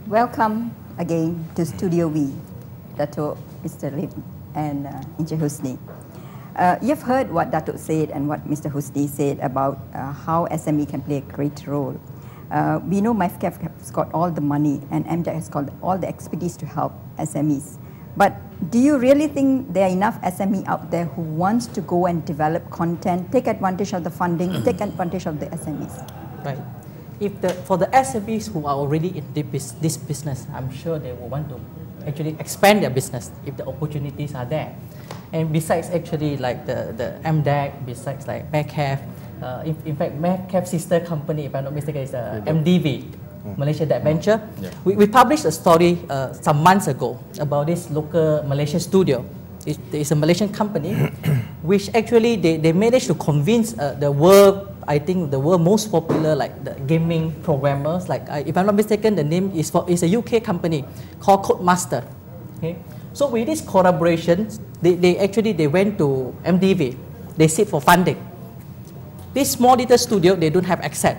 Welcome again to Studio V, Datuk, Mr. Lim, and Encik Husni. You've heard what Datuk said and what Mr. Husni said about how SME can play a great role. We know MaVCap has got all the money and MDeC has got all the expertise to help SMEs. But do you really think there are enough SME out there who wants to go and develop content, take advantage of the funding, take advantage of the SMEs? Right. For the SMEs who are already in this business, I'm sure they will want to actually expand their business if the opportunities are there. And besides actually like the MDeC, besides like MaVCap, in fact MaVCap sister company, if I'm not mistaken, is MDeC, Malaysia That Venture. Yeah. We published a story some months ago about this local Malaysian studio. It's a Malaysian company which actually they managed to convince the world, I think the world most popular like the gaming programmers, like if I'm not mistaken, the name is a UK company called Codemaster. Okay, so with this collaboration, they went to MDeC, they seek for funding. This small little studio, they don't have access,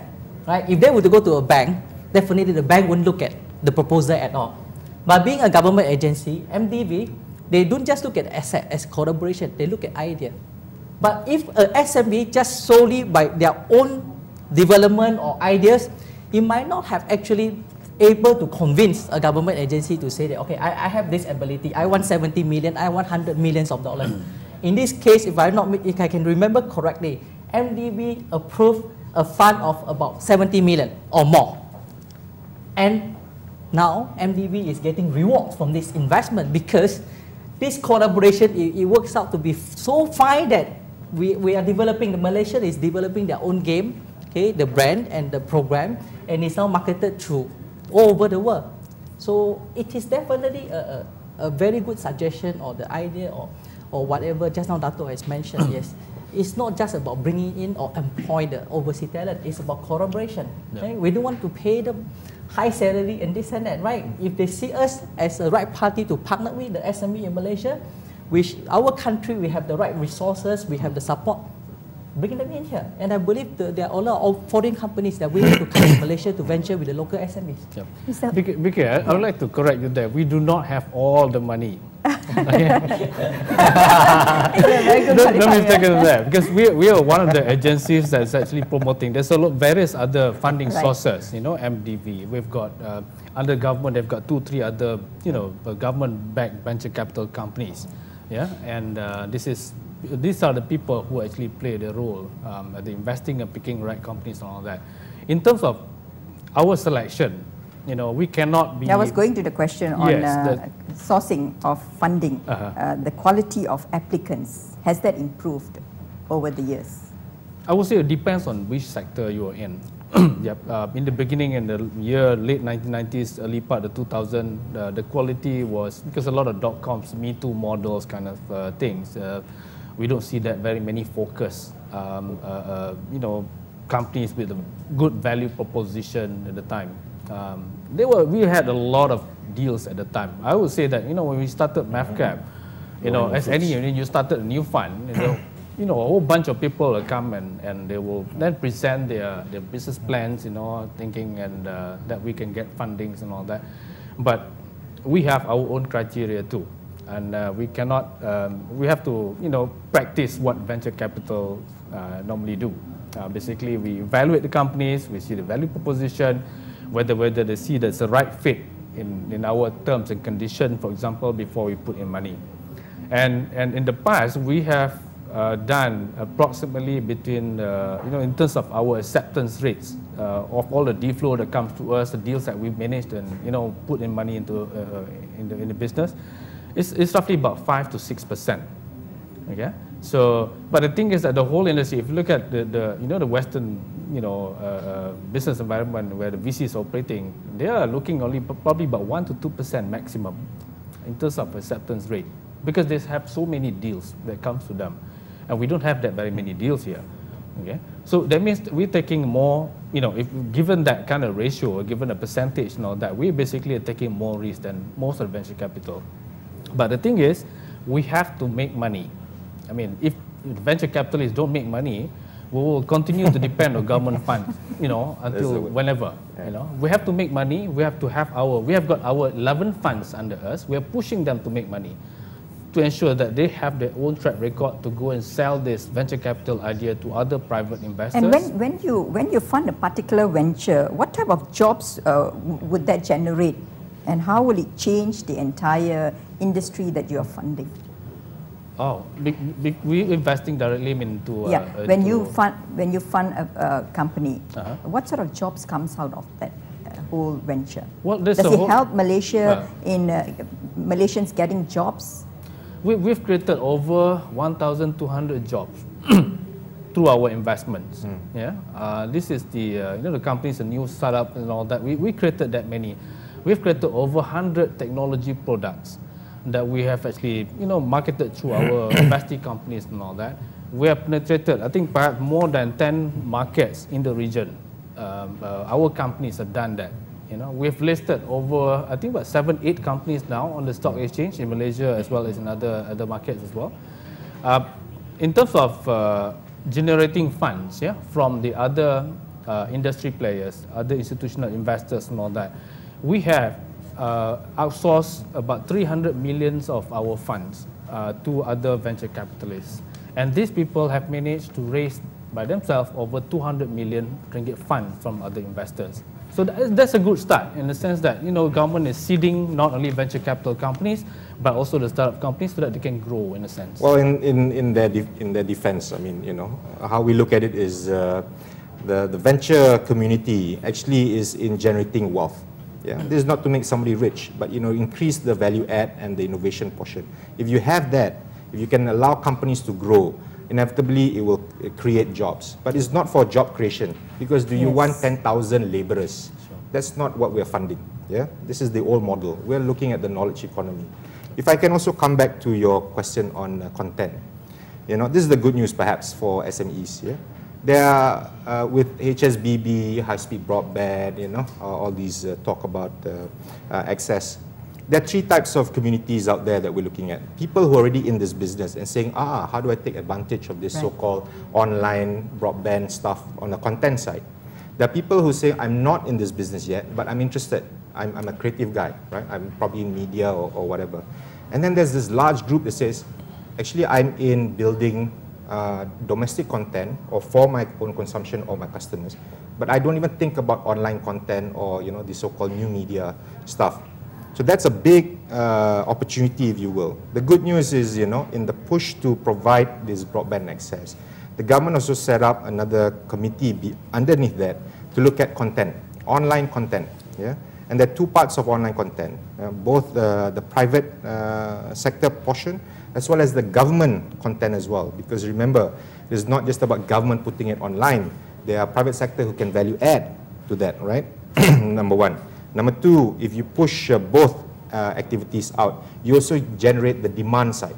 right? If they were to go to a bank, definitely the bank wouldn't look at the proposal at all. But being a government agency, MDeC, they don't just look at asset as collaboration, they look at idea. But if a SME just solely by their own development or ideas, it might not have actually able to convince a government agency to say that, okay, I have this ability, I want 70 million, I want 100 millions of dollars. In this case, if I can remember correctly, MDeC approved a fund of about 70 million or more. And now MDeC is getting rewards from this investment because this collaboration, it works out to be so fine that we are developing, Malaysia is developing their own game, okay, the brand and the program, and it's now marketed through all over the world. So it is definitely a very good suggestion or the idea or whatever just now Datuk has mentioned. Yes, it's not just about bringing in or employ the overseas talent, it's about collaboration. Yeah. Right? We don't want to pay them high salary and this and that, right? If they see us as a right party to partner with the SME in Malaysia, which our country, we have the right resources, we have the support, bring them in here. And I believe there are a lot of foreign companies that willing to come to Malaysia to venture with the local SMEs. Yep. Vicky, I would like to correct you there. We do not have all the money. Don't mistake us there, because we are one of the agencies that's actually promoting. There's various other funding sources. You know, MDeC. We've got under government. They've got 2-3 other government-backed venture capital companies. Yeah, and these are the people who actually play the role at the investing and picking right companies and all that. In terms of our selection, you know, we cannot be... I was going to the question on sourcing of funding. The quality of applicants, has that improved over the years? I would say it depends on which sector you are in. Yep. In the beginning, in the late 1990s, early part of 2000, the quality was, because a lot of .coms, Me Too models kind of things, we don't see that very many focused, companies with a good value proposition at the time. We had a lot of deals at the time. I would say that, when we started MaVCap, as any unit, you started a new fund, a whole bunch of people will come and they will then present their business plans, thinking and that we can get fundings and all that. But we have our own criteria too. And we cannot, we have to, practice what venture capital normally do. Basically, we evaluate the companies, we see the value proposition, whether they see that's the right fit in our terms and conditions, for example, before we put in money. And in the past, we have done approximately between, in terms of our acceptance rates of all the deal flow that comes to us, the deals that we've managed and, put in money into in the business, it's roughly about 5 to 6%. Okay. So, but the thing is that the whole industry, if you look at the Western, business environment where the VC is operating, they are looking only probably about 1 to 2% maximum in terms of acceptance rate, because they have so many deals that comes to them, and we don't have that very many deals here. Okay, so that means we're taking more, if given that kind of ratio, or given a percentage and all that, we basically are taking more risk than most of the venture capital. But the thing is, we have to make money. I mean, if venture capitalists don't make money, we will continue to depend on government funds, until whenever. We have to make money. We have got our 11 funds under us. We are pushing them to make money, to ensure that they have their own track record to go and sell this venture capital idea to other private investors. And when you fund a particular venture, what type of jobs would that generate, and how will it change the entire industry that you are funding? Oh, we're investing directly into. When you fund a company, what sort of jobs comes out of that whole venture? Well, does it help Malaysia in Malaysians getting jobs? We've created over 1,200 jobs through our investments. This is the company's a new startup and all that. We created that many. We've created over 100 technology products that we have actually marketed through our investee companies and all that. We have penetrated, I think, perhaps more than 10 markets in the region. Our companies have done that. We've listed over, I think, about 7-8 companies now on the stock exchange in Malaysia as well as in other markets as well. In terms of generating funds, from the other industry players, other institutional investors and all that, we have outsourced about 300 million of our funds to other venture capitalists. And these people have managed to raise by themselves over 200 million ringgit funds from other investors. So that's a good start in the sense that government is seeding not only venture capital companies but also the startup companies so that they can grow in a sense. Well, in their defense, I mean, how we look at it is the venture community actually is in generating wealth. This is not to make somebody rich, but increase the value add and the innovation portion. If you have that, if you can allow companies to grow, inevitably it will create jobs. But it's not for job creation, because do you want 10,000 laborers? Sure. That's not what we're funding. This is the old model. We're looking at the knowledge economy. If I can also come back to your question on content, this is the good news perhaps for SMEs. There are, with HSBB, high-speed broadband, all these talk about access. There are 3 types of communities out there that we're looking at. People who are already in this business and saying, how do I take advantage of this so-called online broadband stuff on the content side? There are people who say, I'm not in this business yet, but I'm interested. I'm a creative guy, right? I'm probably in media or whatever. And then there's this large group that says, actually, I'm in building domestic content or for my own consumption or my customers, but I don't even think about online content or the so-called new media stuff. So that's a big opportunity, if you will. The good news is, in the push to provide this broadband access, the government also set up another committee underneath that to look at content, online content. And there are 2 parts of online content, both the private sector portion as well as the government content as well. Because remember, it's not just about government putting it online. There are private sector who can value add to that, right? Number 1. Number 2, if you push both activities out, you also generate the demand side,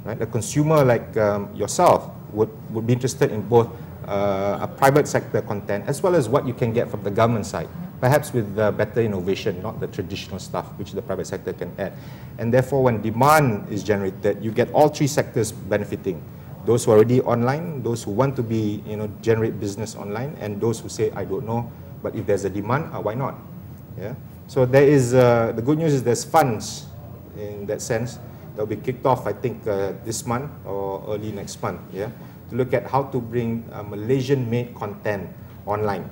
right? The consumer like yourself would be interested in both a private sector content as well as what you can get from the government side, perhaps with better innovation, not the traditional stuff which the private sector can add. And therefore, when demand is generated, you get all 3 sectors benefiting. Those who are already online, those who want to be, generate business online, and those who say, I don't know, but if there's a demand, why not? So there is, the good news is there's funds in that sense that will be kicked off, I think, this month or early next month, to look at how to bring Malaysian-made content online.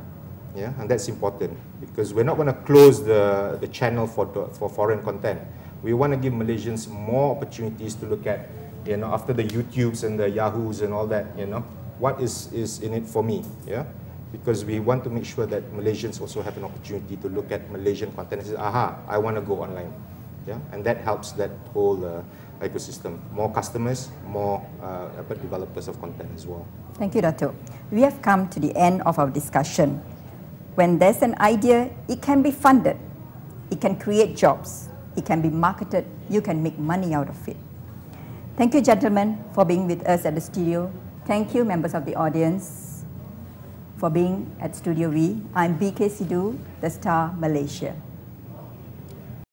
And that's important because we're not going to close the channel for foreign content. We want to give Malaysians more opportunities to look at, after the YouTubes and the Yahoos and all that, what is in it for me, Because we want to make sure that Malaysians also have an opportunity to look at Malaysian content and say, I want to go online. And that helps that whole ecosystem. More customers, more developers of content as well. Thank you, Datuk. We have come to the end of our discussion. When there's an idea, it can be funded, it can create jobs, it can be marketed, you can make money out of it. Thank you, gentlemen, for being with us at the studio. Thank you, members of the audience, for being at Studio V. I'm BK Sidhu, the Star Malaysia.